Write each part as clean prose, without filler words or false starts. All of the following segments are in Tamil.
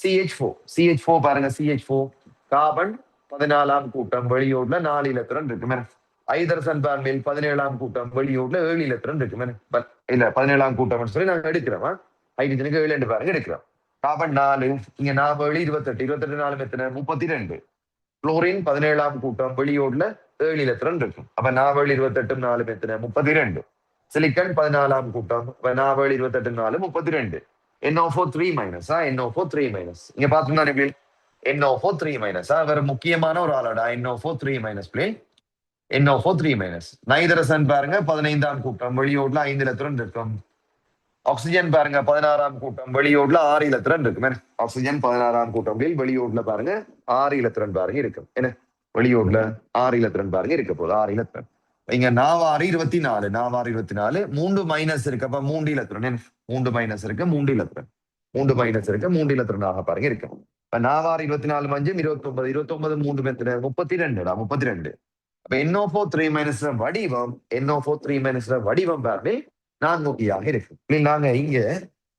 CH4 பாருங்க, CH4 கார்பன் 14ஆம் கூட்டம் வெளியோட்ல 4 இலத்திரன் இருக்கு. ஐதரசன் பார்மேல் 17ஆம் கூட்டம் வெளியோட்ல 7 இலத்திரன் இருக்கு. இல்ல 17ஆம் கூட்டம் சொல்லி நாங்க எடுக்கிறோமா, ஹைட்ரஜனுக்கு 7 பாருங்க எடுக்கிறோம். கார்பன் 4, இங்க 4 28, 28 4 எத்தனை 32. குளோரின் 17ஆம் கூட்டம் வெளியோட்ல 7 இலத்திரன் இருக்கும். அப்ப 4 28 4 எத்தனை 32. சிலிக்கன் 14ஆம் கூட்டம், 4 28 4 32. NO4 3 NO4 3 இங்க பாத்தீங்கன்னா எப்படி NO4 3 வேற முக்கியமான ஒரு ஆளாடா. NO4 3 பிளேன் NO4 நைதரசன் பாருங்க 15ஆம் கூட்டம் வெளியோட்ல 5 இலத்திரன் இருக்கும். ஆக்சிஜன் பாருங்க 16ஆம் கூட்டம் வெளியோட்ல 6 இலத்திரன் இருக்கு. ஆக்சிஜன் 16ஆம் கூட்டம் வெளியோட்ல பாருங்க 6 இலத்திரன் பாருங்க இருக்கும். என்ன வெளியோட்ல 6 இலத்திரன் பாருங்க இருக்க போகுது, 6 இலத்திரன். இங்க 4 24, 4 24 3 மைனஸ் இருக்கு. அப்ப 3 இலத்திரன், 3 மைனஸ் இருக்கு, 3 இலத்திரன், 3 மைனஸ் இருக்கு, 3 இலத்திரனாக பாருங்க இருக்கும். இப்ப 4 24 5 29, 29 3 மெத்தனை 32டா 32. அப்ப NO4 3 வடிவம், NO4 வடிவம் பாருங்க நான்முகியாக இருக்கு. நாங்க இங்க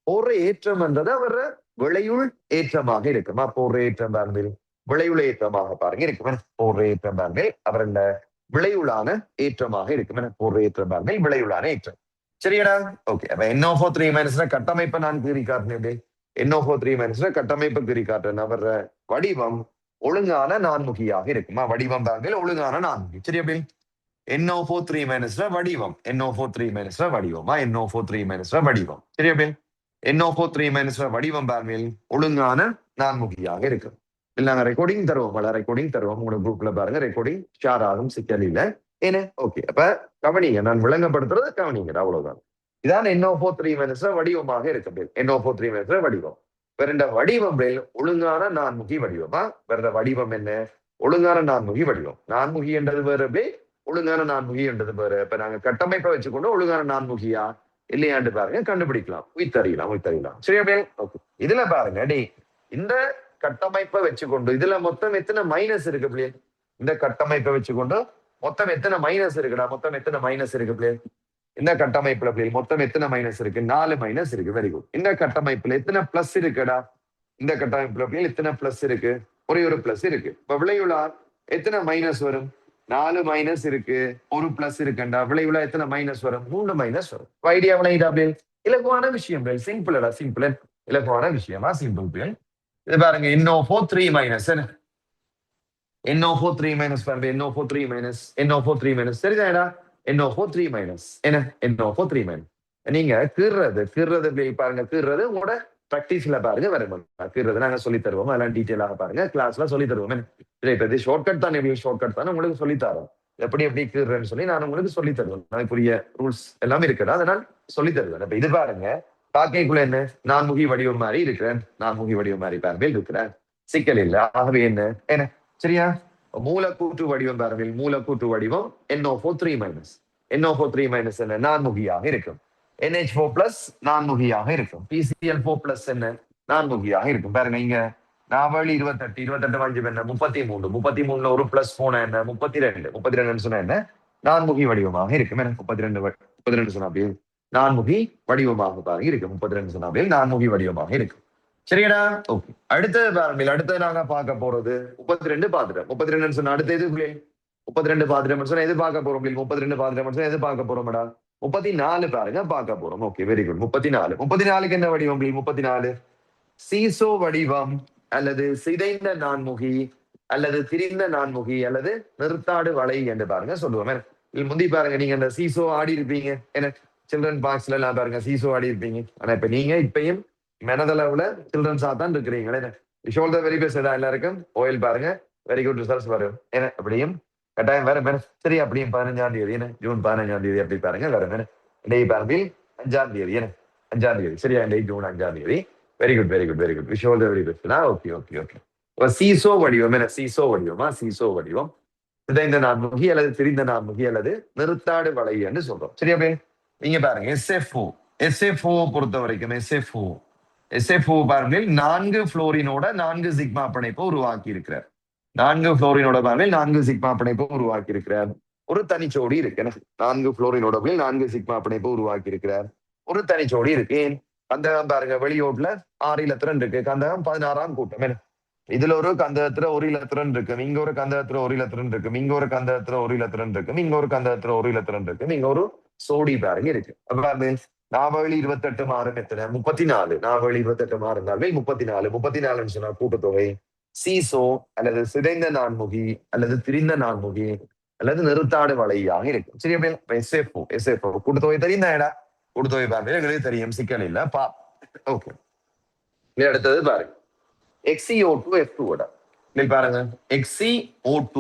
ஒரு ஏற்றம் என்றது அவர் விளையுள் ஏற்றமாக இருக்குமா, போர் ஏற்றம் பாருங்க விளையுள் ஏற்றமாக பாருங்க இருக்கு. போர் ஏற்றம் பாருங்க அவருடைய விளைவுளான ஏற்றமாக இருக்கும். போர் ஏற்றம் பாருங்க விளைவுளான ஏற்றம். சரியாடா, ஓகே. அப்ப NO4 கட்டமைப்பை நான் கீறி காட்டினேன். NO4 கட்டமைப்பு கீறி காட்டுறேன். அவர் வடிவம் ஒழுங்கான நான்முகியாக இருக்குமா, வடிவம் பாருங்க ஒழுங்கான நான்முகி. சரி, அப்படி NO4 வடிவம், NO4 வடிவமா, NO4 வடிவம். சரி, அப்படி NO4 வடிவம் பாருங்க ஒழுங்கான நான்முகியாக இருக்கும். நாங்க ரெக்கார்டிங் தருவோம், ரெக்கார்டிங் தருவோம் உங்களோட குரூப்ல பாருங்க, ரெக்கார்டிங் ஷேர் ஆகும் சிக்கல் இல்ல. என்ன, ஓகே. அப்ப கவனிங்க, நான் விளங்கப்படுத்துறது கவனிங்க, அவ்வளவுதான். இதான் NO4 வடிவமாக இருக்கு. NO4 வடிவம். வேற வடிவம் ஒழுங்கான நான்முகி வடிவமா, வேற வடிவம் என்ன, ஒழுங்கான நான்முகி வடிவம். நான்முகி என்றது வேற, ஒழுங்கான நான்முகி என்றது வேற. இப்ப நாங்க கட்டமைப்பை வச்சுக்கொண்டு ஒழுங்கான நான்முகியா இல்லையாண்டு பாருங்க கண்டுபிடிக்கலாம், உயிர்த்தறியலாம். சரியா பேர், ஓகே. இதுல பாருங்க, டே இந்த கட்டமைப்பை வச்சுக்கொண்டு இதுல மொத்தம் எத்தனை மைனஸ் இருக்கு பிள்ளைகள், இந்த கட்டமைப்பை வச்சுக்கொண்டு மொத்தம் எத்தனை மைனஸ் இருக்குடா, மொத்தம் எத்தனை மைனஸ் இருக்கு பிள்ளைகள், இந்த கட்டமைப்புல பிள்ளைகள் மொத்தம் எத்தனை மைனஸ் இருக்கு, 4 மைனஸ் இருக்கு. Very good. இந்த கட்டமைப்புல எத்தனை பிளஸ் இருக்குடா, இந்த கட்டமைப்புல பிள்ளைகள் எத்தனை பிளஸ் இருக்கு, ஒரே ஒரு பிளஸ் இருக்கு. இப்ப விளைவுலா எத்தனை மைனஸ் வரும், 4 மைனஸ் இருக்கு, ஒரு பிளஸ் இருக்குண்டா, விளைவுலா எத்தனை மைனஸ் வரும், 3 மைனஸ் வரும். ஐடியா விளையுதா பிள்ளைகள், இலகுவான விஷயம் பிள்ளைகள், சிம்பிளடா, சிம்பிள் இலகுவான விஷயமா, சிம்பிள் பிள்ளைகள். இது பாருங்க NO4 பாருங்க, NO4 சரிதாடா, NO4 என்ன, NO4 நீங்க கீறது பாருங்க, கீறது உங்களோட பிராக்டிஸ்ல பாருங்க வரும். கீறது நாங்க சொல்லி தருவோம், அதெல்லாம் டீட்டெயிலாக பாருங்க கிளாஸ்ல சொல்லி தருவோம். இப்ப இது ஷார்ட்கட் தான், ஷார்ட்கட் தான் உங்களுக்கு சொல்லி தரோம். எப்படி கீறேன்னு சொல்லி நான் உங்களுக்கு சொல்லி தருவேன். அதுக்குரிய ரூல்ஸ் எல்லாம் இருக்குடா, அதனால் சொல்லி தருவேன். இப்ப இது பாருங்க, காக்கைக்குள்ள என்ன, நான்முகி வடிவம் மாதிரி இருக்கிறேன், நான்முகி வடிவம் மாதிரி பாருங்கள் இருக்கிறேன், சிக்கல் இல்லை. ஆகவே என்ன சரியா, மூலக்கூற்று வடிவம் பாருங்கள், மூலக்கூற்று வடிவம் NO4 என்ன, நான்முகியாக இருக்கும். NH4+ நான்முகியாக இருக்கும். PCl4+ என்ன, நான்முகியாக இருக்கும். பாருங்க இங்க 4 28 28 5 என்ன 33, 33ல ஒரு பிளஸ் போன என்ன 32 சொன்ன என்ன, நான்முகி வடிவமாக இருக்கும். 32 சொன்னா அப்படியே நான்முகி வடிவமாக பாருங்க இருக்கு. 32 சொன்னா அப்படியே நான்முகி வடிவமாக இருக்கும். சரியாடா, ஓகே. அடுத்தது நாங்க பார்க்க போறது 32 பாத்துட்டோம். 32 சொன்னா அடுத்த இது 32 பாத்துட்டோம் சொன்னா எது பார்க்க போறோம், 32 பாத்துட்டோம் சொன்னா எது பார்க்க போறோம்டா, 34 பாருங்க பார்க்க போறோம். Okay, very good. 34க்கு என்ன வடிவம், 34 சீசோ வடிவம் அல்லது சிதைந்த நான்முகி அல்லது திரிந்த நான்முகி அல்லது நிறுத்தாடு வளை என்று பாருங்க சொல்லுவோம். முந்தி பாருங்க, நீங்க அந்த சீசோ ஆடி இருப்பீங்க, என்ன சில்ட்ரன் பார்க்ஸ்ல எல்லாம் பாருங்க சீசோ ஆடி இருப்பீங்க. ஆனா இப்ப நீங்க இப்பயும் மனதளவுல சில்ட்ரன்ஸா தான் இருக்கிறீங்களே. ஷோல் த வெரி பெஸ்ட் எல்லாருக்கும். ஓயில் பாருங்க, வெரி குட் ரிசல்ட்ஸ் வரும். ஏன்னா அப்படியும் கட்டாயம் வேற சரி, அப்படியும் 15ஆம் தேதி என்ன, ஜூன் 15ஆம் தேதி அப்படி பாருங்க வரும். டே பாருங்க 5ஆம் தேதி என்ன, 5ஆம் தேதி சரியா, டே ஜூன் 5ஆம் தேதி. Very good, very good, very good. Wish all the very best. Okay, okay, okay. Seesaw வடிவம் என்ன, சீசோ வடிவமா, சீசோ வடிவம் சிதைந்த நான்முகி அல்லது திரிந்த நான்முகி அல்லது நிறுத்தாடு வளை என்று சொல்றோம். சரியா பே, நீங்க பாருங்க SFO பொறுத்த வரைக்கும் SFO பாருங்க 4 புளோரினோட 4 சிக்மா பிணைப்பை உருவாக்கி இருக்கிறார். 4 புளோரினோட பாருங்க 4 சிக்மா பிணைப்பை உருவாக்கி இருக்கிறார். ஒரு தனிச்சோடி இருக்கு. 4 புளோரினோட 4 சிக்மா பிணைப்பை உருவாக்கி இருக்கிறார். ஒரு தனிச்சோடி இருக்கு. கந்தகம் பாருங்க வெளியோட்டுல 6 இலத்திரன் இருக்கு. கந்தகம் 16ஆம் கூட்டம். இதுல ஒரு கந்தகத்துல 1 இலத்திரன் இருக்கு. இங்க ஒரு கந்தகத்துல 1 இலத்திரன் இருக்கு. இங்க ஒரு கந்தகத்துல 1 இலத்திரன் இருக்கு. இங்க ஒரு கந்தகத்துல 1 இலத்திரன் இருக்கு. இங்க ஒரு சோடி பாருங்க இருக்கு. அப்ப நாவழி 28 மாறும் எத்தனை? 34. நாவழி 28 மாறுந்தாலே 34. 34 சொன்னா கூட்டுத்தொகை சீசோ அல்லது சிதைந்த நான்முகி அல்லது திரிந்த நான்முகி அல்லது நிறுத்தாடு வளையாக இருக்கு. சரி அப்படி எஸ்எஃப்ஓ எஸ்எஃப்ஓ கூட்டுத்தொகை தெரியுந்தாடா? கூட்டுத்தொகை பாருங்க எங்களுக்கு தெரியும், சிக்கல் இல்ல. ஓகே, அடுத்தது பாருங்க XeO2 F2 பாருங்க XeO2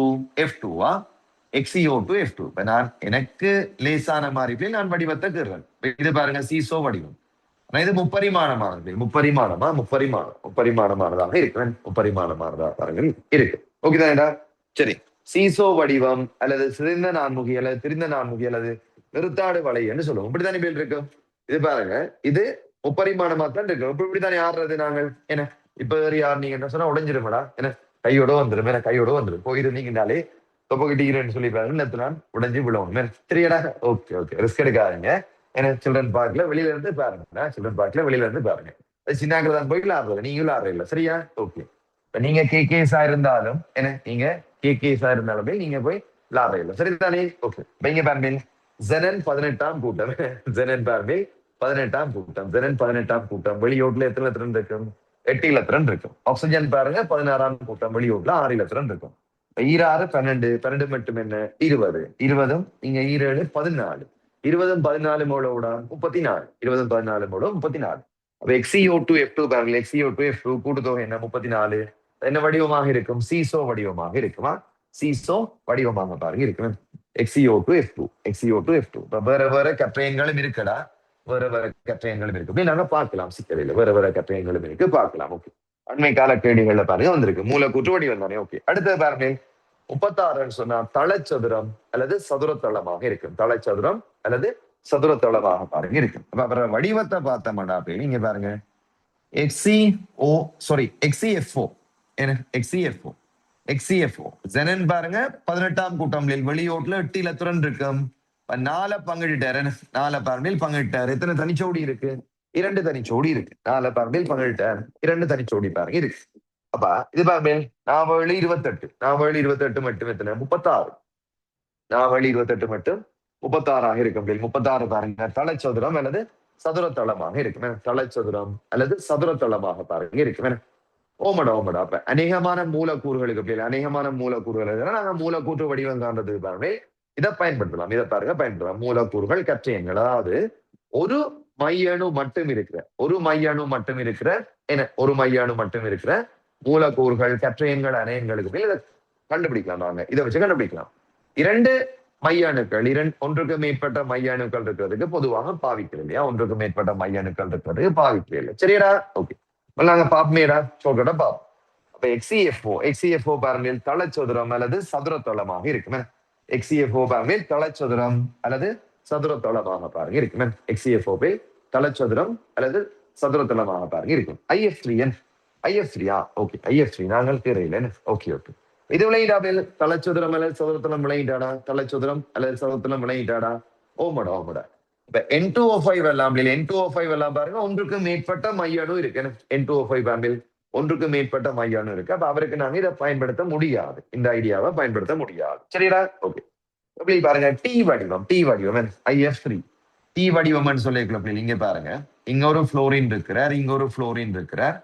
F2 XeO2 F2. இப்ப நான் எனக்கு லேசான மாதிரி நான் வடிவத்தை கேட்கிறேன். இது பாருங்க சீசோ வடிவம். இது முப்பரிமாணமானது. முப்பரிமாணமானதாக இருக்கு. முப்பரிமாணமானதாக பாருங்க இருக்கு. ஓகேதான்டா? சரி, சீசோ வடிவம் அல்லது சிதைந்த நான்முகி அல்லது திரிந்த நான்முகி அல்லது நிறுத்தாடு வலை என்று சொல்லுவோம். இப்படித்தானே பேர் இருக்கும். இது பாருங்க, இது முப்பரிமாணமா தான் இருக்கும். இப்படித்தானே ஆடுறது நாங்கள். என்ன இப்ப யார் நீங்க என்ன சொன்னா உடைஞ்சிருமடா, என்ன கையோட வந்துடும், என்ன கையோட வந்துடும். போயிருந்தீங்கனாலே தொப்பகிட்டீங்கன்னு சொல்லி பாருங்க, நேற்று நான் உடைஞ்சு விடுவோம். சரியாடா? ஓகே ஓகே, ரிஸ்க் எடுக்காதீங்க. ஏன்னா சில்ட்ரன் பார்க்ல வெளியில இருந்து பாருங்க. சில்ட்ரன் பார்க்ல வெளியில இருந்து பாருங்க. சின்னாக்கள் தான் போய் விளாடுறது, நீங்களும் ஆடுறது இல்லை. சரியா? ஓகே. இப்ப நீங்க கேகேஸா இருந்தாலும் என்ன, நீங்க கேகேஸா இருந்தாலுமே நீங்க போய் விளாடுறது இல்லை. சரிதானே? ஓகே. இங்க பாருங்க ஜெனன் 18ஆம் கூட்டம். ஜெனன் பாருங்க 18ஆம் கூட்டம். ஜெனன் 18ஆம் கூட்டம். வெளியோட்டுல எத்தனை இலத்திரன் இருக்கும்? 8 இலத்திரன் இருக்கும். ஆக்சிஜன் பாருங்க 16ஆம் கூட்டம். வெளியோட்டுல 6 இலத்திரன் இருக்கும். 6 12 12 மட்டும் என்ன 20. 20ம் இங்க 7 14. 20ம் 14 மூலோட 34. 20ம் 14 மூல 34. அப்ப XeO2 F2 பாருங்க, XeO2 F2 கூட்டுத்தொகை என்ன 34. என்ன வடிவமாக இருக்கும்? சீசோ வடிவமாக இருக்குமா? சீசோ வடிவமாக பாருங்க இருக்கு. XeO2 F2 XeO2 F2. இப்ப வேற வேற கற்றையன்களும் இருக்கடா, வேற வேற கற்றையன்களும் இருக்கு. நாங்க பார்க்கலாம், சிக்கலில் வேற வேற கற்றையன்களும் இருக்கு, பார்க்கலாம். ஓகே, அண்மை கால கேள்விகள்ல பாருங்க வந்திருக்கு. மூலக்கூற்று வடிவம் தானே. ஓகே, அடுத்தது பாருங்க 36 சொன்னா தளச்சதுரம் அல்லது சதுரத்தளமாக இருக்கும். தளச்சதுரம் அல்லது சதுரத்தளமாக பாருங்க இருக்கு. அப்புறம் வடிவத்தை பார்த்தோம்னா இங்க பாருங்க XeFO என்ன XeFO XeFO ஜெனன் பாருங்க 18ஆம் கூட்டம் வெளியோட்டுல 8 இலத்திரன் இருக்கும். 4 பங்கிட்டாரு. 4 பார்வையில் பங்கிட்டாரு. எத்தனை தனிச்சோடி இருக்கு? 2 தனிச்சோடி இருக்கு. 4 பார்வையில் பங்கிட்டார், 2 தனிச்சோடி பாருங்க இருக்கு. அப்ப இது பாருங்க நாவழி 28. நாவழி 28 மட்டும் எத்தனை? 36. நாவழி 28 மட்டும் 36 இருக்கும். 36 பாருங்க தளச்சதுரம் அல்லது சதுரத்தளமாக இருக்கும். தளச்சதுரம் அல்லது சதுரத்தளமாக பாருங்க இருக்கும். ஓமடா ஓமடா. அப்ப அநேகமான மூலக்கூறுகளுக்கு அநேகமான மூலக்கூறுகள் நாங்க மூலக்கூற்று வடிவம் காண்றது பாருங்க இதை பயன்படுத்தலாம். இதை பாருங்க பயன்படுத்தலாம். மூலக்கூறுகள் கற்றையன்கள், அதாவது ஒரு மையணு மட்டும் இருக்கிற ஒரு மையணு மட்டும் இருக்கிற மூலக்கூறுகள் கற்றையன்கள் அணையன்களுக்கு இதை கண்டுபிடிக்கலாம். நாங்க இதை வச்சு கண்டுபிடிக்கலாம். 2 மையணுக்கள் ஒன்றுக்கு மேற்பட்ட மையணுக்கள் இருக்கிறதுக்கு பொதுவாக பாவிக்கிறது இல்லையா? ஒன்றுக்கு மேற்பட்ட மையணுக்கள் இருக்கிறதுக்கு பாவிக்கிறது இல்லை. சரியா? ஓகே, நாங்க பாப்பமேடா சொல்றத பாப்போம். அப்ப XeFO பாருங்க தளச்சதுரம் அல்லது சதுரத்தளமாக இருக்குமே. XeFO பாருங்க தளச்சதுரம் அல்லது சதுரத்தளமாக பாருங்க இருக்குமே. XeFO தளச்சதுரம் அல்லது சதுரத்தளமாக பாருங்க இருக்கும். IF3 ஓகே, IF3 நாங்கள் தேரையில. ஓகே ஓகே, இது விளையிடாமல் தளச்சதுரம் அல்லது சதுரத்தளம் விளையிட்டாடா? தளச்சதுரம் அல்லது சதுரத்தளம் விளையிட்டாடா? ஓமடா ஓமடா. இப்ப N2O5 எல்லாம் N2O5 எல்லாம் பாருங்க ஒன்றுக்கு மேற்பட்ட மையணு இருக்கு. N2O5 பாம்பில் ஒன்றுக்கு மேற்பட்ட மையணு இருக்கு. அப்ப அவருக்கு நாங்க இதை பயன்படுத்த முடியாது, இந்த ஐடியாவை பயன்படுத்த முடியாது. சரிடா? ஓகே, அப்படி பாருங்க டி வடிவம் IF3 டி வடிவம்னு சொல்லிக்கலாம். இங்க பாருங்க, இங்க ஒரு புளோரின் இருக்கிறார், இங்க ஒரு புளோரின் இருக்கிறார்,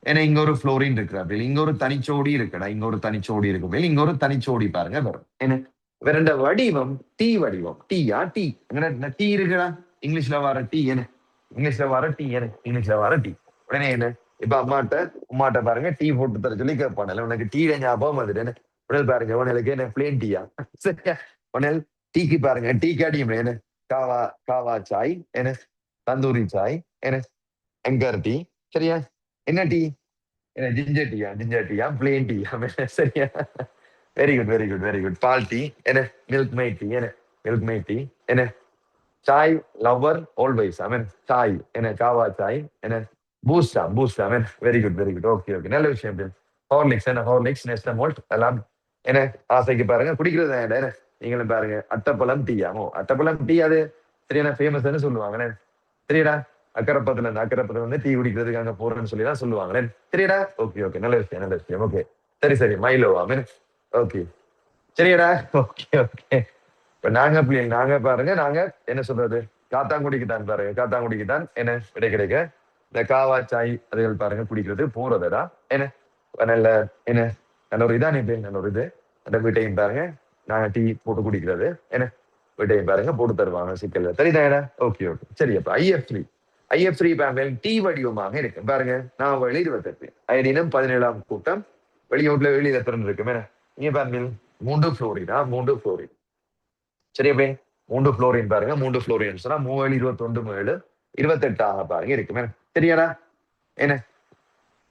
ஏன்னா இங்க ஒரு புளோரின் இருக்கிறார், இங்க ஒரு தனிச்சோடி இருக்குடா, இங்க ஒரு தனிச்சோடி இருக்கு, இங்க ஒரு தனிச்சோடி பாருங்க வரும். என்ன வேற வடிவம் டி வடிவம். டீயா டி டி இருக்குடா, இங்கிலீஷ்ல வர டி என்ன, இங்கிலீஷ்ல வர டி உடனே என்ன, இப்ப உமாட்ட பாருங்க டீ போட்டு தர சொல்லி கேட்பானல, உனக்கு டீ ஞாபகம் வந்துட்டு என்ன உடல் பாருங்க, உனக்கு என்ன பிளேன் டீயா? சரியா? உடனே டீக்கு பாருங்க டீ காட்டியும் என்ன காவா சாய், என்ன தந்தூரி சாய், என்ன எங்கர் டீ. சரியா? என்ன டீ? என்ன ஜிஞ்சர் டீயா பிளேன் டீயா? சரியா? Very good. பால் டீ என்ன, மில்க் மை டீ என்ன சாய் லவர் ஆல்வேஸ் சாய் என்ன காவா சாய் என்ன பூஸ்டா வெரி குட். ஓகே நல்ல விஷயம். ஹார்லிக்ஸ் நெஸ்டமோல்ட் எல்லாம் என்ன ஆசைக்கு பாருங்க குடிக்கிறது என்ன. நீங்களும் பாருங்க அட்டப்பழம் டீயாமோ, அட்டப்பழம் டீ அது சரியான ஃபேமஸ்ன்னு சொல்லுவாங்க. சரிடா? அக்கரப்பத்துல இருந்து அக்கரப்பத்துல வந்து டீ குடிக்கிறதுக்கு அங்க போறேன்னு சொல்லி தான் சொல்லுவாங்களே. சரிடா? ஓகே ஓகே, நல்ல விஷயம் நல்ல விஷயம். ஓகே சரி சரி, மைலோவா மீன்? ஓகே சரிடா. Okay okay. இப்ப நாங்க நாங்க பாருங்க, நாங்க என்ன சொல்றது, காத்தாங்குடிக்கு தான் பாருங்க, காத்தாங்குடிக்கு தான் என்ன விடை கிடைக்க இந்த காவா சாய் அதுகள் பாருங்க குடிக்கிறது போறதுடா என்ன நல்ல என்ன நல்ல ஒரு இதான் நல்ல ஒரு இது. அந்த வீட்டையும் பாருங்க நாங்க டீ போட்டு குடிக்கிறது என்ன வீட்டையும் பாருங்க போட்டு தருவாங்க, சிக்கல் சரிதாடா. ஓகே ஓகே சரி. அப்ப ஐஎஃப்3 பேனல் டீ வடிவமாக இருக்கு பாருங்க. நான் வழி 28 ஐடினம் 17ஆம் கூட்டம் வெளியூட்ல வெளியில திறன் இருக்கு. இங்க பாருங்க 3 புளோரினா 3 புளோரின். சரி அப்படியே 3 புளோரின் பாருங்க, 3 புளோரின் சொன்னா 3 21 7 28 பாருங்க இருக்கு. சரியாடா? என்ன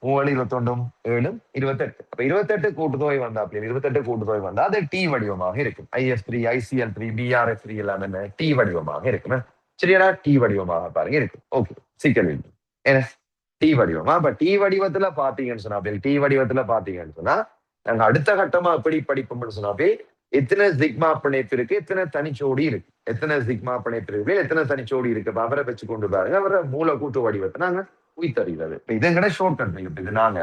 3 21 7 28. அப்ப 28 கூட்டுத்தொகை வந்தா அப்படி 28 கூட்டுத்தொகை வந்தா அது டி வடிவமாக இருக்கும். IF3 ICL3 BRF3 எல்லாம் என்ன டி வடிவமாக இருக்கும். சரியாடா? டி வடிவமாக பாருங்க இருக்கும். ஓகே சீக்கிரம் என்ன டி வடிவமா? அப்ப டி வடிவத்துல பாத்தீங்கன்னு சொன்னா டி வடிவத்துல பாத்தீங்கன்னு சொன்னா நாங்க அடுத்த கட்டமா எப்படி படிப்போம்னு சொன்னாவே எத்தனை சிக்மா பிணைப்பு இருக்கு, எத்தனை தனிச்சோடி இருக்கு, எத்தனை சிக்மா பிணைப்பு இருக்கு, எத்தனை தனிச்சோடி இருக்கு, அவரை வச்சு கொண்டு பாருங்க அவரை மூல கூட்டு வடிவத்தை நாங்க உயிர்த்தறிகிறது. இப்ப இதங்கட ஷார்ட் கட் இது நாங்க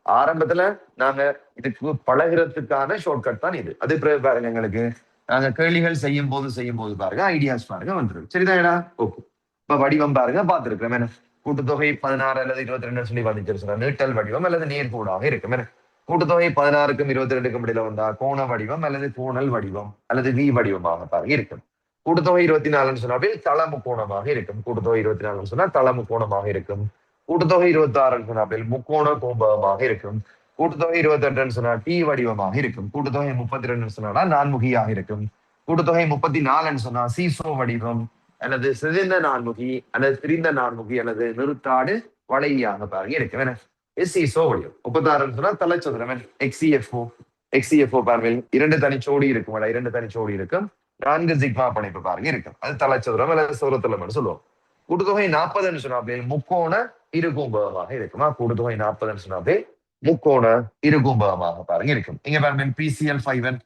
ஆரம்பத்துல நாங்க இதுக்கு பழகிறதுக்கான ஷார்ட் கட் தான் இது. அது பிறகு பாருங்க எங்களுக்கு நாங்க கேள்விகள் செய்யும் போது பாருங்க ஐடியாஸ் பாருங்க வந்துடும். சரிதான்டா? ஓகே. இப்ப வடிவம் பாருங்க பார்த்திருக்கிறேன். கூட்டுத்தொகை 16 அல்லது 22 சொல்லி வந்துச்சு, நீட்டல் வடிவம் அல்லது நேர்கோடாக இருக்கும். கூட்டுத்தொகை 16க்கும் 22க்கும் இடையில வந்தா கோண வடிவம் அல்லது கோணல் வடிவம் அல்லது வி வடிவமாக பாருங்க இருக்கும். கூட்டுத்தொகை 24 சொன்னாவே தளமு கோணமாக இருக்கும். கூட்டுத்தொகை 24 சொன்னா தளமு கோணமாக இருக்கும். கூட்டுத்தொகை 26 சொன்னாப்பில் முக்கோண கோம்பகமாக இருக்கும். கூட்டுத்தொகை 28 சொன்னா டி வடிவமாக இருக்கும். கூட்டுத்தொகை 32 சொன்னா நான்முகியாக இருக்கும். கூட்டுத்தொகை 34 சொன்னா சீசோ வடிவம் அல்லது சிதைந்த நான்முகி அல்லது திரிந்த நான்முகி அல்லது நிறுத்தாடு வளையாக பாருங்க இருக்கு. எஸ்இசோ வடிவம் 36 சொன்னா தலைச்சதுரம் எக்ஸிஎஃப்ஓ பார்வையில் 2 தனிச்சோடி இருக்கும். 2 தனிச்சோடி இருக்கும். 4 சிக்மா பிணைப்பு பாருங்க இருக்கும். அது தலைச்சதுரம் அல்லது சௌரத்தலம் சொல்லுவோம். கூட்டுத்தொகை 40 சொன்னாப்பே முக்கோண இருகும்பகமாக இருக்குமா? கூட்டுத்தொகை 40 சொன்னாப்பே முக்கோண இருகும்பகமாக பாருங்க இருக்கும். இங்க பாருங்க PCL5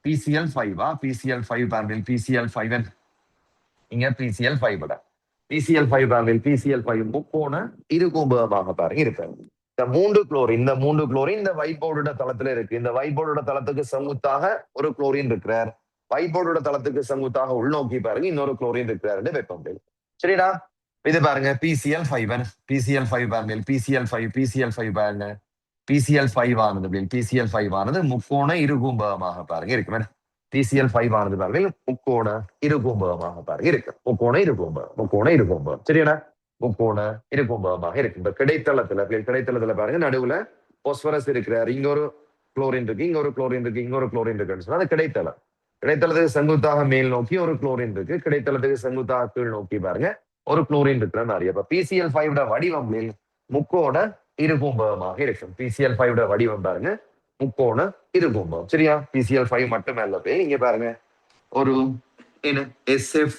PCL5 பாருங்க PCL5 இங்க PCL5 PCL5 பாருங்க PCL5 முக்கோண இருகும்பகமாக பாருங்க இருப்பாங்க. இந்த 3 குளோரின் இந்த ஒயிட் போர்டோட தளத்துல இருக்கு. இந்த ஒயிட் போர்டோட தளத்துக்கு செங்குத்தாக ஒரு குளோரின் இருக்கிறார். ஒயிட் போர்டோட தளத்துக்கு செங்குத்தாக உள்நோக்கி பாருங்க இன்னொரு குளோரின் இருக்கிறார் வெப்பம். சரிடா? இது பாருங்க PCL5 பாருங்க PCL5 பாருங்க PCL5 ஆனது முக்கோண இருகும்பகமாக பாருங்க இருக்கு. PCL5 ஆனது பாருங்க முக்கோண இருகும்பகமாக பாருங்க இருக்கு. முக்கோண இருகும்பகம் சரியாடா? முக்கோண இருகும்பகமாக இருக்கு. இந்த கிடைத்தளத்துல பாருங்க நடுவுல போஸ்பரஸ் இருக்கிறார். இங்க ஒரு குளோரின் இருக்கு, இங்க ஒரு குளோரின் இருக்கு, இங்க ஒரு குளோரின் இருக்குன்னு சொன்னா அது கிடைத்தளத்துக்கு செங்குத்தாக மேல் நோக்கி ஒரு குளோரின் இருக்கு. கிடைத்தளத்துக்கு செங்குத்தாக கீழ் நோக்கி பாருங்க ஒரு குளோரின் இருக்கிற மாதிரி. அப்ப PCL5 வடிவம் முக்கோண இருகும்பகமாக இருக்கும். PCL5 வடிவம் பாருங்க முக்கோண இருகும்பகம். சரியா? PCL5 மட்டுமே இல்ல போய் இங்க பாருங்க ஒரு என்ன SF5+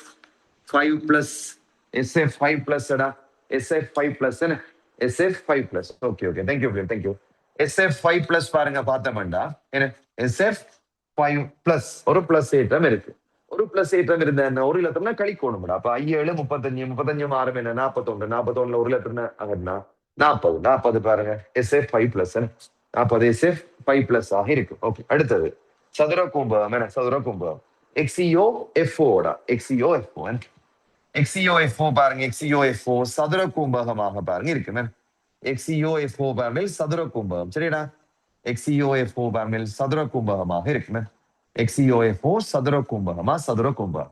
SF5+ okay okay thank you SF5+ பாருங்க பார்த்தோம்டா என்ன SF5+ ஒரு பிளஸ் ஏற்றம் இருக்கு. ஒரு பிளஸ் ஏற்றம் இருந்த என்ன ஒரு இலத்திரம்னா கழிக்கணும்டா. அப்ப 7 35 6 என்ன 41 41 ஒரு இலத்திரம் அங்கன்னா 40 பாருங்க SF5+ 40 SF5+ ஆக இருக்கு. ஓகே. அடுத்தது சதுர கும்பகம் XEOFO பாருங்க XEOFO சதுர கும்பகமாக பாருங்க இருக்கு. XEOFO பாருங்க சதுர கும்பகம். சரிடா? XEOFO பாருங்க சதுர கும்பகமாக இருக்கு. XEOFO சதுர கும்பகம்.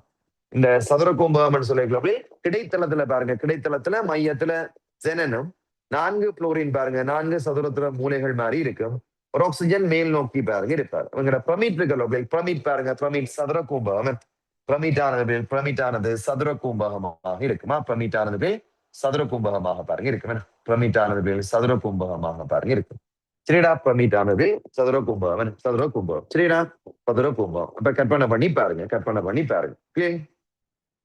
இந்த சதுர கும்பகம் சொல்லிக்கலாம். கிடைத்தளத்துல பாருங்க, கிடைத்தளத்துல மையத்துல ஜெனனும் 4 புளோரின் பாருங்க 4 சதுரத்துல மூலைகள் மாதிரி இருக்கும். ஒரு ஆக்சிஜன் மேல் நோக்கி பாருங்க இருப்பார். இவங்க பிரமிட் இருக்கு. பிரமிட் பாருங்க பிரமிட் சதுர கும்பகம். பிரமிட்டானது சதுர கும்பகமாக இருக்குமா? பிரமிட்டானது சதுர கும்பகமாக பாருங்க இருக்கு. பிரமிட்டானது சதுர கும்பகமாக பாருங்க இருக்கு. சரிடா? பிரமிட்டானது சதுர கும்பகம் சரிடா? சதுர கும்பகம். அப்ப கற்பனை பண்ணி பாருங்க.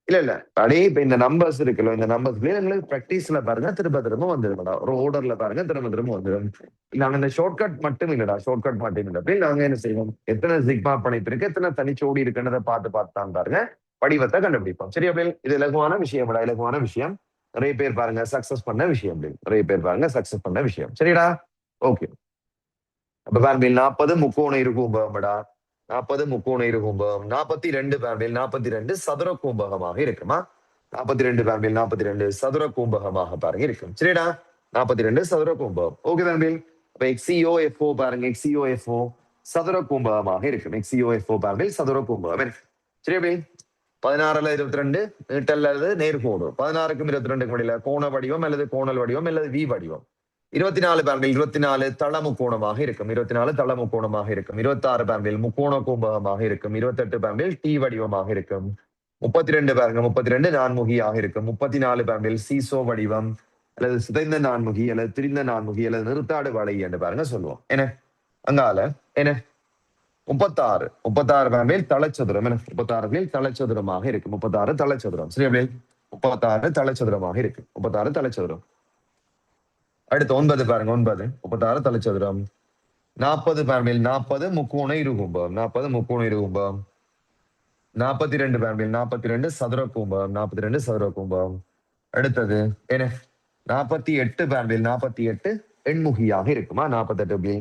இல்ல அப்படியே இப்ப இந்த நம்பர்ஸ் இருக்குல்ல, இந்த நம்பர்ஸ்லயே எங்களுக்கு பிராக்டிஸ்ல பாருங்க திரும்ப வந்துடும். ஒரு ஓர்டர்ல பாருங்க திரும்ப வந்துடும். நாங்க இந்த ஷார்ட்கட் மட்டும் இல்லடா, அப்படி நாங்க என்ன செய்வோம், எத்தனை சிக்மா பிணைப்பு இருக்கு, எத்தனை தனிச்சோடி இருக்குன்றதை பார்த்து தான் பாருங்க வடிவத்தை கண்டுபிடிப்போம். சரி அப்படி இது இலகுவான விஷயம். நிறைய பேர் பாருங்க சக்சஸ் பண்ண விஷயம். நிறைய பேர் பாருங்க சக்சஸ் பண்ண விஷயம். சரிடா? ஓகே. அப்ப பாருங்கள் 40 முக்கோண இருகும்பகம்டா. 40 முக்கோண இருகும்பகம். 42 பாருங்கள் 42 சதுர கூம்பகமாக இருக்குமா? 42 பாருங்கள் 42 சதுர கூம்பகமாக பாருங்க இருக்கும். சரிடா? 42 சதுர கூம்பகம். ஓகே பாருங்கள். அப்ப XCOFO பாருங்க XCOFO சதுர கூம்பகமாக இருக்கும். XCOFO பாருங்கள் சதுர கூம்பகம். சரி அப்படி 16ல 22 நீட்டல் அல்லது நேர்கோடு. 16க்கும் 22க்கும் இடையில கோண வடிவம் அல்லது கோணல் வடிவம் அல்லது வி வடிவம். 24 பாருங்கள் 24 தள முக்கோணமாக இருக்கும். 24 தள முக்கோணமாக இருக்கும். 26 பாருங்கள் முக்கோண கூம்பகமாக இருக்கும். 28 பாருங்கள் டி வடிவமாக இருக்கும். 32 பாருங்க 32 நான்முகியாக இருக்கும். 34 பாருங்கள் சீசோ வடிவம் அல்லது சிதைந்த நான்முகி அல்லது திரிந்த நான்முகி அல்லது நிறுத்தாடு வலை என்று பாருங்க சொல்லுவோம். என்ன அங்கால என்ன 36 பாருங்கள் தளச்சதுரம். என்ன 36 தளச்சதுரமாக இருக்கு. 36 தளச்சதுரம். சரி அப்படியே 36 தளச்சதுரமாக இருக்கு. 36 தளச்சதுரம். அடுத்து 9 பாருங்க 9 36 தளச்சதுரம். 40 பாருங்கள் 40 முக்கோண இருகும்பம். 40 முக்கோண இருகும்பம். 42 பாருங்கள் 42 சதுர கூம்பம். 42 சதுர கூம்பம். அடுத்தது என்ன 48 பாருங்கள் 48 எண்முகியாக இருக்குமா? 48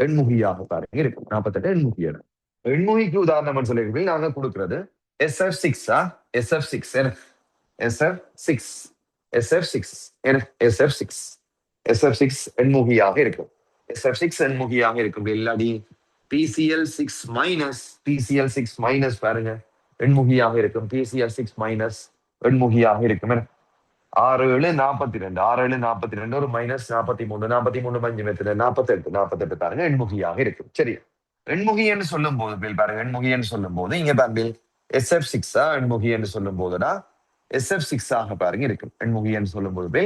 எண்முகியாக பாருங்க இருக்கும். 48 எண்முகியான எண்முகிக்கு உதாரணம் சொல்லியிருக்கீங்க. நாங்க கொடுக்கிறது SF6 SF6 SF6 SF6 SF6 SF6 எண்முகியாக இருக்கும். SF6 எண்முகியாக இருக்கும். இல்லாடி PCl6 மைனஸ் PCl6 மைனஸ் பாருங்க எண்முகியாக இருக்கும். PCl6 மைனஸ் எண்முகியாக இருக்கும். 6 7 42 6 7 42 ஒரு மைனஸ் 43 43 5 மெத்தன 48 பாருங்க எண்முகியாக இருக்கும். சரி எண்முகி என்று சொல்லும் போது பாருங்க எண்முகி என்று சொல்லும் போது இங்க பாருங்க SF6 எண்முகி என்று சொல்லும் போதுடா SF6 ஆக பாருங்க இருக்கும். எண்முகி என்று சொல்லும் போது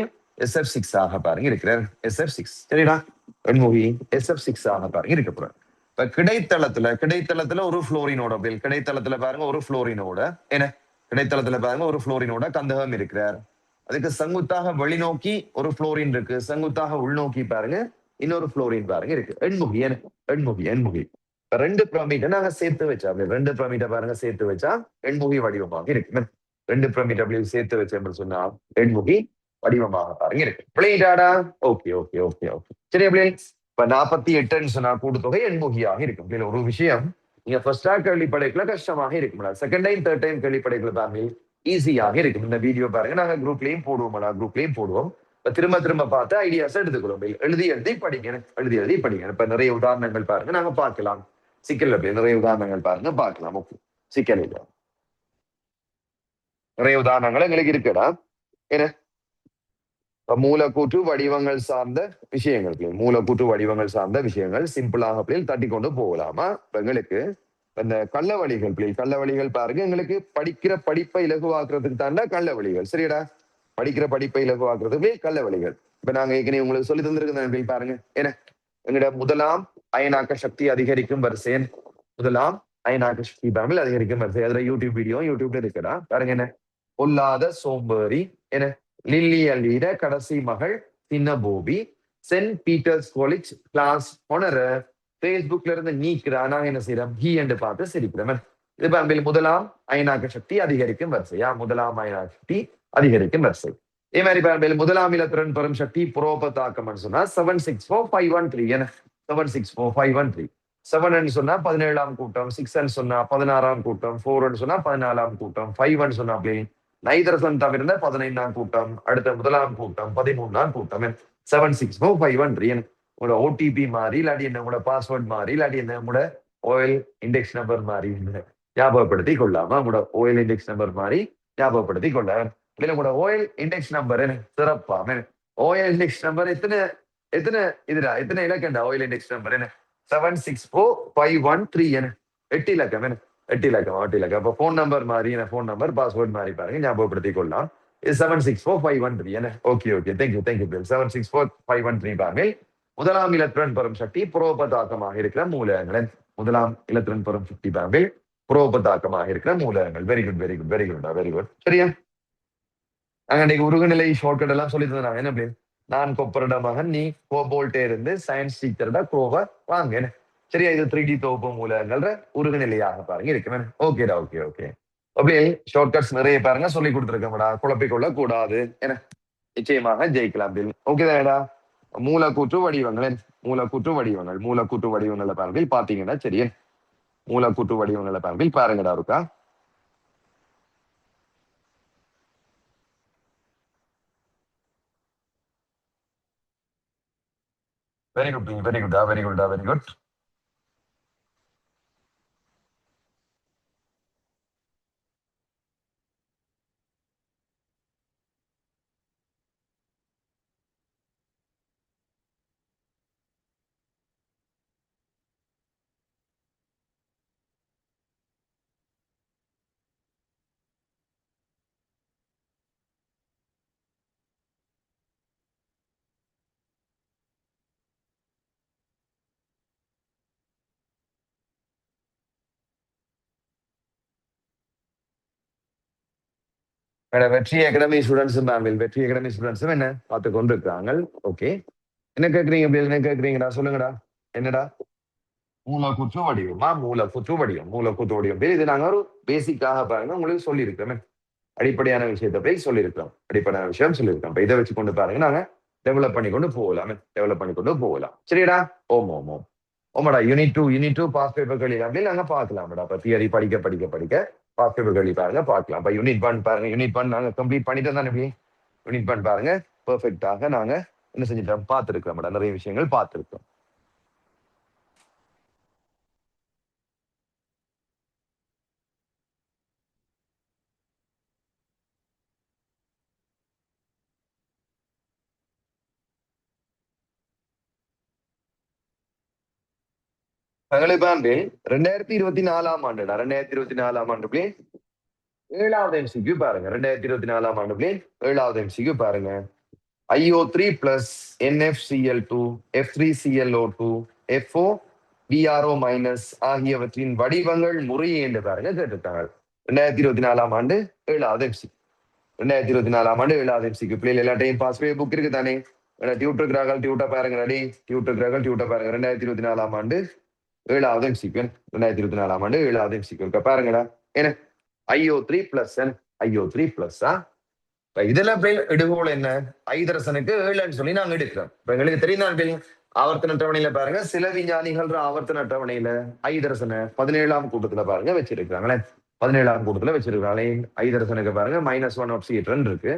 SF6 ஆக பாருங்க இருக்கிறார். SF6 சரிடா எண்முகி SF6 ஆக பாருங்க இருக்க போறாரு. இப்ப கிடைத்தளத்துல ஒரு புளோரினோட கிடைத்தளத்துல பாருங்க ஒரு புளோரினோட என்ன கிடைத்தளத்துல பாருங்க ஒரு புளோரினோட கந்தகம் இருக்கிறார். அதுக்கு செங்குத்தாக வெளிநோக்கி ஒரு புளோரின் இருக்கு. செங்குத்தாக உள்நோக்கி பாருங்க இன்னொரு புளோரின் பாருங்க இருக்கு. எண்முகி எண்முகி ரெண்டு பிரமிட்டை நாங்க சேர்த்து வச்சா 2 பிரமிட்டை பாருங்க சேர்த்து வச்சா எண்முகி வடிவமாக இருக்கு. 2 பிரமிட் அப்படி சேர்த்து வச்சோம்னு சொன்னா எண்முகி வடிவமாக பாருங்க இருக்கு. பிள்ளைடாடா ஓகே ஓகே ஓகே ஓகே சரி அப்படியே இப்ப 48ன்னு சொன்னா கூட்டுத்தொகை எண்முகியாக இருக்கும். இதுல ஒரு விஷயம் நீங்க ஃபர்ஸ்டா கேள்விப்படைக்குள்ள கஷ்டமாக இருக்கும். செகண்ட் டைம் தேர்ட் டைம் கேள்விப்படைக்குள்ள பாருங்க ஈஸியாக இருக்கும். இந்த வீடியோ பாருங்க நாங்க குரூப்லயும் போடுவோம். திரும்ப திரும்ப பார்த்து ஐடியாஸ் எடுத்துக்கிறோம். எழுதி படிங்க. இப்ப நிறைய உதாரணங்கள் பாருங்க நாங்க பார்க்கலாம். சிக்கல் நிறைய உதாரணங்கள் பாருங்க பார்க்கலாம். ஓகே சிக்கல் இல்ல நிறைய உதாரணங்கள் எங்களுக்கு இருக்குடா. என்ன மூலக்கூற்று வடிவங்கள் சார்ந்த விஷயங்கள் சிம்பிளாக பிள்ளைகள் தட்டி கொண்டு போகலாமா? எங்களுக்கு இந்த கள்ளவழிகள் பாருங்க எங்களுக்கு படிக்கிற படிப்பை இலகுவாக்குறதுக்கு தாண்டா கள்ளவழிகள். சரிடா படிக்கிற படிப்பை இலகுவாக்குறதுக்கு கள்ளவழிகள். இப்ப நாங்க ஏற்கனவே உங்களுக்கு சொல்லி தந்திருக்க பாருங்க என்ன எங்கட முதலாம் அயனாக்க சக்தி அதிகரிக்கும் வரிசை அதிகரிக்கும் வரிசை. அதுல யூடியூப் வீடியோ யூடியூப்ல இருக்குடா பாருங்க. என்ன பொல்லாத சோம்பேறி என்ன லில்லி அலீட கடைசி மகள் சின்ன போபி சென்ட் பீட்டர்ஸ் காலேஜ் கிளாஸ் ஒனர பேஸ்புக்ல இருந்து நீக்கிறா. நாங்க என்ன செய்யறோம் ஹி என்று பார்த்து சிரிக்கிறோம். இது பாருங்கள் முதலாம் அயனாக்க சக்தி அதிகரிக்கும் வரிசையா முதலாம் அயனாக்க சக்தி அதிகரிக்கும் வரிசை. இதே மாதிரி பாருங்கள் முதலாம் இலத்திரன் பெறும் சக்தி புரோபதாக்கம் சொன்னா 764,513 என 764,513 7 சொன்னா 17ஆம் கூட்டம் 6 சொன்னா 16ஆம் கூட்டம் 4 சொன்னா 14ஆம் கூட்டம் 5 சொன்னா அப்படி நைதரசன் தவிர்ந்த 15ஆம் கூட்டம் அடுத்த முதலாம் கூட்டம் 13ஆம் கூட்டம் 764,513 உங்களோட ஓடிபி மாறி இல்லாட்டி என்ன உங்களோட பாஸ்வேர்ட் மாறி இல்லாட்டி என்ன உங்களோட ஓயில் இண்டெக்ஸ் நம்பர் மாறி ஞாபகப்படுத்தி கொள்ளாம உங்களோட ஓயில் இண்டெக்ஸ் நம்பர் மாறி ஞாபகப்படுத்தி கொள்ள. இதுல உங்களோட ஓயில் இண்டெக்ஸ் நம்பர் சிறப்பா ஓயில் இண்டெக்ஸ் நம்பர் எத்தனை இலக்கண்டா ஓயில் இண்டெக்ஸ் நம்பர் 764,513 8 இலக்கம் 8 இலக்கம். அப்ப போன் நம்பர் மாறி போன் நம்பர் பாஸ்வேர்ட் மாறி பாருங்க ஞாபகப்படுத்தி கொள்ளலாம். இது 764,513 ஓகே தேங்க்யூ 764,513 பாருங்க. முதலாம் இலத்திரன் பெறும் சக்தி புரோபதாக்கமாக இருக்கிற மூலகங்கள். முதலாம் இலத்திரன் பெறும் சக்தி பாருங்க புரோபதாக்கமாக இருக்கிற மூலகங்கள். வெரி குட் சரியா? நாங்க இன்னைக்கு உருகுநிலை ஷார்ட்கட் எல்லாம் சொல்லி தந்தாங்க. என்ன அப்படின்னு நான் கொப்பரட மகன் நீ கோபோல்ட்டே இருந்து சயின்ஸ் டீச்சர்டா கோவ வாங்க என்ன சரியா? இது 3D தொகுப்பு மூலகங்கள் உருகுநிலையாக பாருங்க இருக்கு. ஓகேடா ஓகே அப்படியே ஷார்ட்கட்ஸ் நிறைய பாருங்க சொல்லி கொடுத்துருக்கோம்டா. குழப்பிக்கொள்ள கூடாது என்ன நிச்சயமாக ஜெயிக்கலாம். ஓகே தானடா? மூலக்கூற்று வடிவங்கள் மூலக்கூற்று வடிவங்கள் மூலக்கூற்று வடிவங்கள பார்வையில் பாத்தீங்கன்னா சரியே. மூலக்கூற்று வடிவங்கள பார்வையில் பாருங்கடா இருக்கா. வெரி குட், வெரி குட்டா, வெரி குட்டா, வெரி குட். வெற்றி அகாடமி ஸ்டூடெண்ட்ஸும் மேம் வெற்றி அகாடமி ஸ்டூடெண்ட்ஸும் என்ன பார்த்து கொண்டிருக்கிறாங்க. ஓகே, என்ன கேட்குறீங்க? என்ன கேட்குறீங்கடா? சொல்லுங்கடா. என்னடா? மூலக்கூற்று வடிவமா? மூலக்கூற்று வடிவம், மூலக்கூற்று வடிவம். இது நாங்க ஒரு பேசிக்காக பாருங்க உங்களுக்கு சொல்லியிருக்கிறோமே. அடிப்படையான விஷயத்தை போய் சொல்லியிருக்கிறோம். அடிப்படையான விஷயம் சொல்லியிருக்கோம். இப்ப இதை வச்சு கொண்டு பாருங்க நாங்க டெவலப் பண்ணி கொண்டு போகலாம். டெவலப் பண்ணி கொண்டு போகலாம். சரிடா? ஓம் ஓம் ஓம். ஓமாடா, யூனிட் 2 பாஸ் பேப்பர்கள் அப்படின்னு நாங்க பார்க்கலாம்டா. அப்ப தியரி படிக்க படிக்க படிக்க பாஸ் பேப்பர்கள் பாருங்க பார்க்கலாம். இப்ப யூனிட் 1 பாருங்க. யூனிட் 1 நாங்க கம்ப்ளீட் பண்ணிட்டு தானே எப்படி யூனிட் 1 பாருங்க பெர்ஃபெக்டாக நாங்க என்ன செஞ்சுட்டோம் பார்த்துருக்கோம். நிறைய விஷயங்கள் பார்த்துருக்கோம். தங்களுக்கு 2024 ஆண்டுடா. 2024 ஆண்டு பிள்ளை 7வது MCQ பாருங்க. 2024 ஆண்டு பிள்ளை 7வது MCQ பாருங்க. IO3 plus NFCl2 F3ClO2 FO BRO minus ஆகியவற்றின் வடிவங்கள் முறையே என்று பாருங்க கேட்டிருக்காங்க. 2024 ஆண்டு 7வது MCQ. 2024 ஆண்டு 7வது MCQ. பிள்ளைகள் எல்லாத்தையும் பாஸ் பே புக் இருக்கு தானே? டியூட்டர் பாருங்க. ரெடி? டியூட்டர் பாருங்க. 2024 ஆண்டு 7வது MCQ. 2024 ஆண்டு 7வது MCQ பாருங்கடா. என்ன IO3 பிளஸ் IO3 பிளஸ் இதுல எடுகோள் என்ன? ஐதரசனுக்கு 7ன்னு சொல்லி நாங்க எடுக்கிறோம். இப்ப எங்களுக்கு தெரியும் ஆவர்த்தன அட்டவணையில பாருங்க, சில விஞ்ஞானிகள் ஆவர்த்தன அட்டவணையில ஐதரசனை 17ஆம் கூட்டத்துல பாருங்க வச்சிருக்காங்களே. 17ஆம் கூட்டத்துல வச்சிருக்காங்களே. ஐதரசனுக்கு பாருங்க -1 இருக்கு.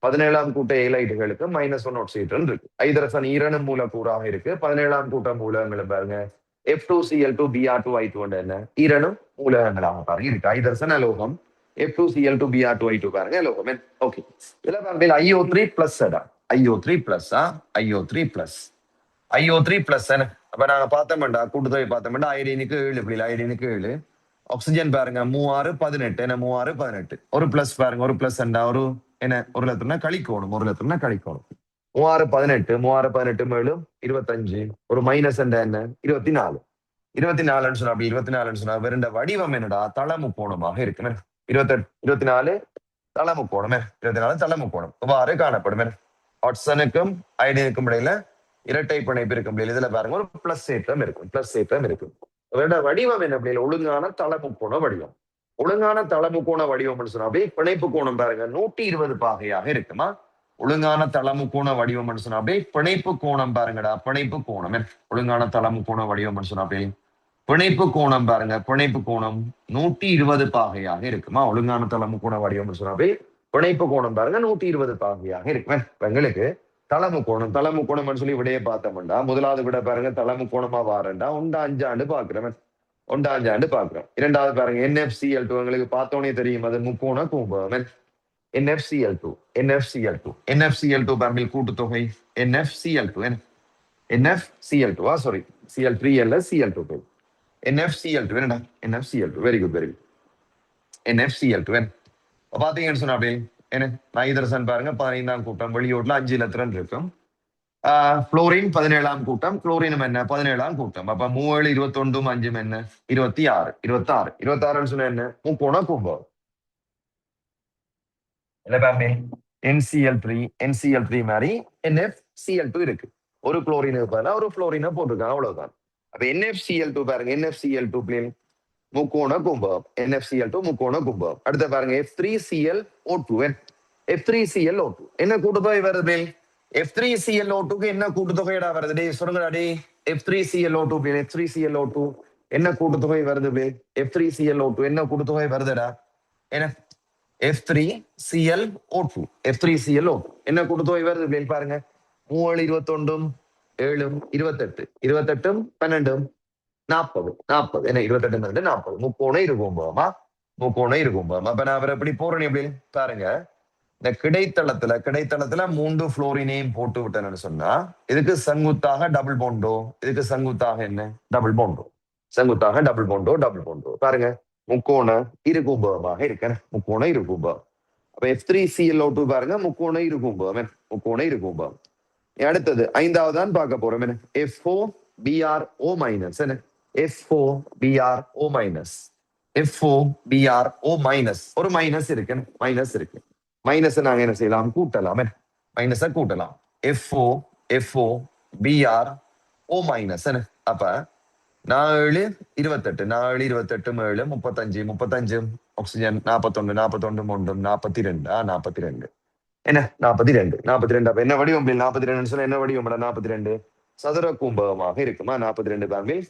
17ஆம் கூட்ட ஏலைட்டுகளுக்கு -1 இருக்கு. ஐதரசன் ஈரணு மூலக்கூறாக இருக்கு. 17ஆம் கூட்ட மூலகங்களும் பாருங்க F2Cl2 Br2I2 என்ன ஈரணு மூலகங்களாக பாருங்க இருக்கு. ஐதரசன் அலோகம் F2Cl2 Br2I2 பாருங்க லோகம். ஓகே, இதுல பாருங்க IO3 plus IO3 plus IO3 plus IO3 plus. அப்ப நாங்க பார்த்தோம்டா கூட்டுத்தொகை பார்த்தோம்டா ஐடினுக்கு 7 இப்படி ஐடினுக்கு 7. ஆக்சிஜன் பாருங்க 3618 என்ன 3618. ஒரு பிளஸ் பாருங்க, ஒரு பிளஸ் ஒரு என்ன ஒரு லட்சம்னா கழிக்கணும். 3618 மேலும் 25 ஒரு மைனஸ் என்ன 24. 24 சொன்னா அப்படி 24 சொன்னா வேற வடிவம் என்னடா தளமுக்கோணமாக இருக்கு. 24 தளமுக்கோணம். 24 தளமுக்கோணம் இவ்வாறு காணப்படும். ஆட்சனுக்கும் ஐடினுக்கும் இடையில இரட்டை பிணைப்பு இருக்கும். இதுல பாருங்க ஒரு பிளஸ் ஏற்றம் இருக்கும். பிளஸ் ஏற்றம் இருக்கும். வடிவம் என்ன அப்படி ஒழுங்கான தளமுக்கோண வடிவம். ஒழுங்கான தளமுக்கோண வடிவம்னு சொன்னா அப்படியே பிணைப்பு கோணம் பாருங்க 120 பாகையாக இருக்குமா. ஒழுங்கான தளமுக்கோண வடிவம்னு சொன்னா அப்படியே பிணைப்பு கோணம் பாருங்கடா. பிணைப்பு கோணம் ஒழுங்கான தளமுக்கோண வடிவம்னு சொன்னா அப்படியே பிணைப்பு கோணம் பாருங்க. பிணைப்பு கோணம் 120 பாகையாக இருக்குமா. ஒழுங்கான தளமுக்கோண வடிவம்னு சொன்னா அப்படியே பிணைப்பு கோணம் பாருங்க 120 பாகையாக இருக்கு. எங்களுக்கு தளமுக்கோணம் சொல்லி விடையை பார்த்தோம்டா முதலாவது விட பாருங்க தளமுக்கோணமா வாரண்டா 1 ஆண்டு பாக்குறேன். 1 ஆண்டு பாக்குறோம். இரண்டாவது பாருங்க NFCl2 எங்களுக்கு பார்த்தோன்னே தெரியும் அது முக்கோண கும்பம். NFCl2 பாருங்க கூட்டுத்தொகை NFCl2 சாரி Cl3 அல்ல Cl2 NFCl2 என்னடா NFCl2 வெரி குட் NFCl2 பாத்தீங்கன்னு சொன்னா அப்படியே என்ன நைதரசன் பாருங்க 15ஆம் கூட்டம் வெளியோட்ல 5 இலத்திரன் இருக்கும். புளோரின் 17ஆம் கூட்டம். குளோரினும் என்ன 17ஆம் கூட்டம். அப்ப 3 7 21 5 என்ன 26 சொன்ன என்ன முக்கோண கும்பம். என்ன பாருங்க NCl3 மாதிரி NFCl2 இருக்கு. ஒரு குளோரினுக்கு பதிலா ஒரு புளோரினை போட்டிருக்காங்க அவ்வளவுதான். அப்ப NFCl2 பாருங்க NFCl2 பிளேன் முக்கோண கும்பம். NFCl2 முக்கோண கும்பம். அடுத்த பாருங்க F3ClO2 F3ClO2 என்ன கூட்டுத்தொகை வருது F3ClO2க்கு என்ன கூட்டுத்தொகைடா வருது டேய் சொல்லுங்கடா டேய் F3ClO2 F3ClO2 என்ன கூட்டுத்தொகை வருது F3ClO2 என்ன கூட்டுத்தொகை வருதுடா என்ன F3ClO2 F3ClO2 என்ன கூட்டுத்தொகை வருது பாருங்க 3 21 7 28 28 12 40 40 என்ன 28 40 முக்கோணம் இருக்கும் போமா முக்கோணம் இருக்கும் போமா அப்ப நான் அவரை எப்படி போறேன் எப்படி பாருங்க இந்த கிடைத்தளத்துல 3 புளோரினையும் போட்டு விட்டேன்னு சொன்னா இதுக்கு செங்குத்தாக டபுள் போண்டோ இதுக்கு செங்குத்தாக என்ன டபுள் போண்டோ செங்குத்தாக டபுள் போண்டோ பாருங்க முக்கோண இருகும்பமாக இருக்க முக்கோண இருகும்பம் அப்ப F3ClO2 பாருங்க முக்கோண இருகும்பம் முக்கோண இருகும்பம் அடுத்தது ஐந்தாவது தான் பார்க்க போறோம் என்ன F4BrO மைனஸ் என்ன F4BrO மைனஸ் F4BrO மைனஸ் ஒரு மைனஸ் இருக்கு மைனஸ் இருக்கு மைனஸ் நாங்க என்ன செய்யலாம் கூட்டலாம் மைனஸை கூட்டலாம் FO மைனஸ் என்ன அப்ப 4 28 4 28 7 35 ஆக்சிஜன் 41 41 42 42 என்ன 42 அப்ப என்ன வடிவம் 42 சொல்ல என்ன வடிவம் 42 சதுர கும்பகமாக இருக்குமா 42 பாம்பில்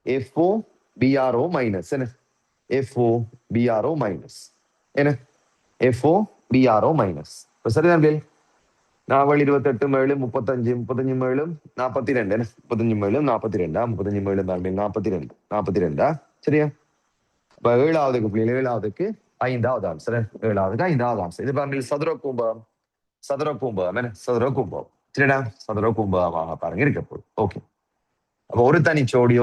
FOBrO மைனஸ் என்ன FOBrO மைனஸ் என்ன FOBrO மைனஸ் சரிதான் பில் 4 28 7 35 7 42 35 42 சரியா அப்ப ஏழாவதுக்கு பிள்ளை ஏழாவதுக்கு ஐந்தாவது ஆன்சர் ஏழாவதுக்கு ஐந்தாவது ஆன்சர் இது பாருங்க சதுர கும்பம் என்ன சதுர கும்பம் சரிடா சதுர கும்பமாக பாருங்க இருக்க போகுது ஓகே அப்ப ஒரு தனிச்சோடி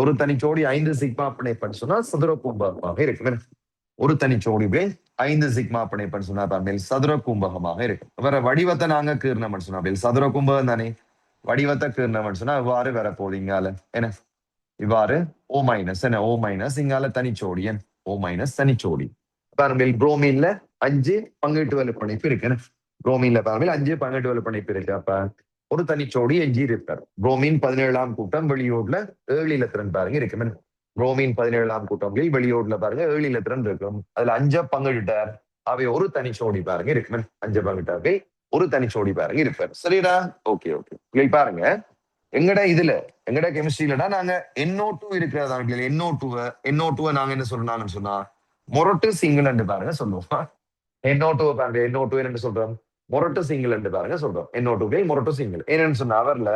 5 சிக்மா பிணைப்புன்னு சொன்னா சதுர கும்பகமாக இருக்கு ஒரு தனிச்சோடி 5 சிக்மா பிணைப்புன்னு சொன்னா பாருங்க சதுர கும்பகமாக இருக்கு வேற வடிவத்தை நாங்க கீர்ணம்னு சொன்னா சதுர கும்பகம் தானே வடிவத்தை கீர்ணம்னு சொன்னா இவ்வாறு வர போகுது இங்கால என்ன இவ்வாறு O மைனஸ் என்ன O மைனஸ் இங்கால தனிச்சோடி O மைனஸ் தனிச்சோடி பாருங்க புரோமீன்ல 5 பங்கீட்டு வலு பிணைப்பு இருக்கு புரோமீன்ல பாருங்க 5 பங்கீட்டு வலு பிணைப்பு இருக்கு அப்ப ஒரு தனிச்சோடி எஞ்சி இருக்காரு புரோமீன் 17ஆம் கூட்டம் வெளியோட்ல 7 இலத்திரன் பாருங்க இருக்கு புரோமீன் 17ஆம் கூட்டம் வெளியோட்ல பாருங்க 7 இலத்திரன் இருக்கும் அதுல 5 பங்கிட்டார் அவை ஒரு தனிச்சோடி பாருங்க இருக்கு 5 பங்கிட்டாவே ஒரு தனிச்சோடி பாருங்க இருப்பார் சரிடா ஓகே பாருங்க எங்கட கெமிஸ்ட்ரியிலடா நாங்க NO2 இருக்கிறதா NO2 நாங்க என்ன சொல்றாங்கன்னு சொன்னா மொரட்டு சிங்கிள் பாருங்க சொல்லுவோம் NO2 பாருங்க NO2 என்ன சொல்றோம் மொரட்டு சிங்கிள் பாருங்க சொல்றோம் NO2 மொரட்டு சிங்கிள் என்னன்னு சொன்னா அவர்ல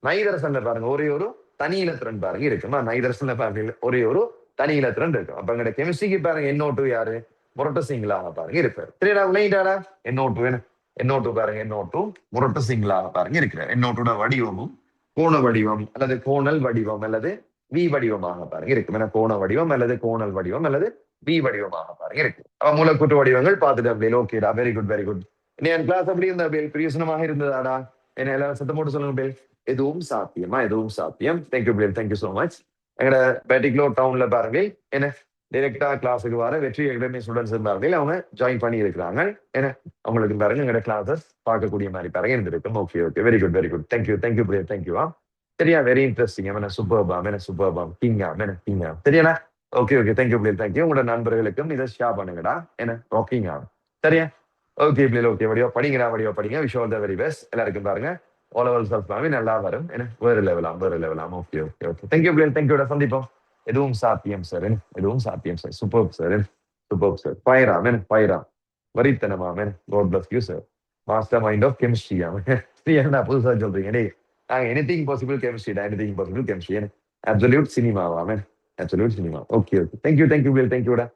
நைதரசன்ல பாருங்க ஒரே ஒரு தனி இலத்திரன் பாருங்க இருக்குமா நைதரசன்ல பாருங்க ஒரே ஒரு தனி இலத்திரன் இருக்கும் அப்ப எங்கட கெமிஸ்ட்ரிக்கு பாருங்க NO2 யாரு மொரட்டு சிங்கிளாக பாருங்க இருப்பாரு சரிடா விளையிட்டாடா NO2 பாருங்க NO2 மொரட்டு சிங்கிளாக பாருங்க இருக்கிறார் NO2 வடிவமும் கோண வடிவம் அல்லது கோணல் வடிவம் அல்லது வி வடிவமாக பாருங்க இருக்கு கோண வடிவம் அல்லது கோணல் வடிவம் அல்லது வி வடிவமாக பாருங்க இருக்கு அவ மூலக்கூற்று வடிவங்கள் பார்த்துட்டு ஓகேடா வெரி குட் என் கிளாஸ் அப்படி இருந்த பிரியோசனமாக இருந்ததாடா என்ன எல்லாரும் சத்தம் போட்டு சொல்லுங்க பேல் எதுவும் சாத்தியம் தேங்க்யூ சோ மச் எங்கட பேட்டிக்லோ டவுன்ல பாருங்க என்ன டைரக்டா கிளாஸுக்கு வர வெற்றி அகாடமி ஸ்டூடெண்ட்ஸ் இருந்தார்கள் அவங்க ஜாயின் பண்ணி இருக்கிறாங்க என்ன அவங்களுக்கு பாருங்க எங்கட கிளாஸஸ் பார்க்கக்கூடிய மாதிரி பாருங்க இருந்திருக்கும் ஓகே வெரி குட் தேங்க்யூ சரியா வெரி இன்ட்ரெஸ்டிங் சூப்பர்பாம் கிங்கா சரியாண்ணா ஓகே தேங்க்யூ உங்களோட நண்பர்களுக்கும் இதை ஷேர் பண்ணுங்கடா என்ன ராக்கிங் ஆகும் சரியா ஓகே வடிவா படிங்க wish all the very best எல்லாருக்கும் பாருங்க all levels of நல்லா வரும் என்ன வேறு லெவலாம் ஓகே தேங்க்யூடா சந்திப்போம் எதுவும் சாத்தியம் சார் சூப்பர் சார் பயிரா வரித்தனமா God bless you sir master mind of கெமிஸ்ட்ரியா என்ன புதுசா சொல்றீங்க டேய் நாங்க எனிதிங் பாசிபிள் கெமிஸ்ட்ரி அப்சல்யூட் சினிமாவா ஓகே தேங்க்யூடா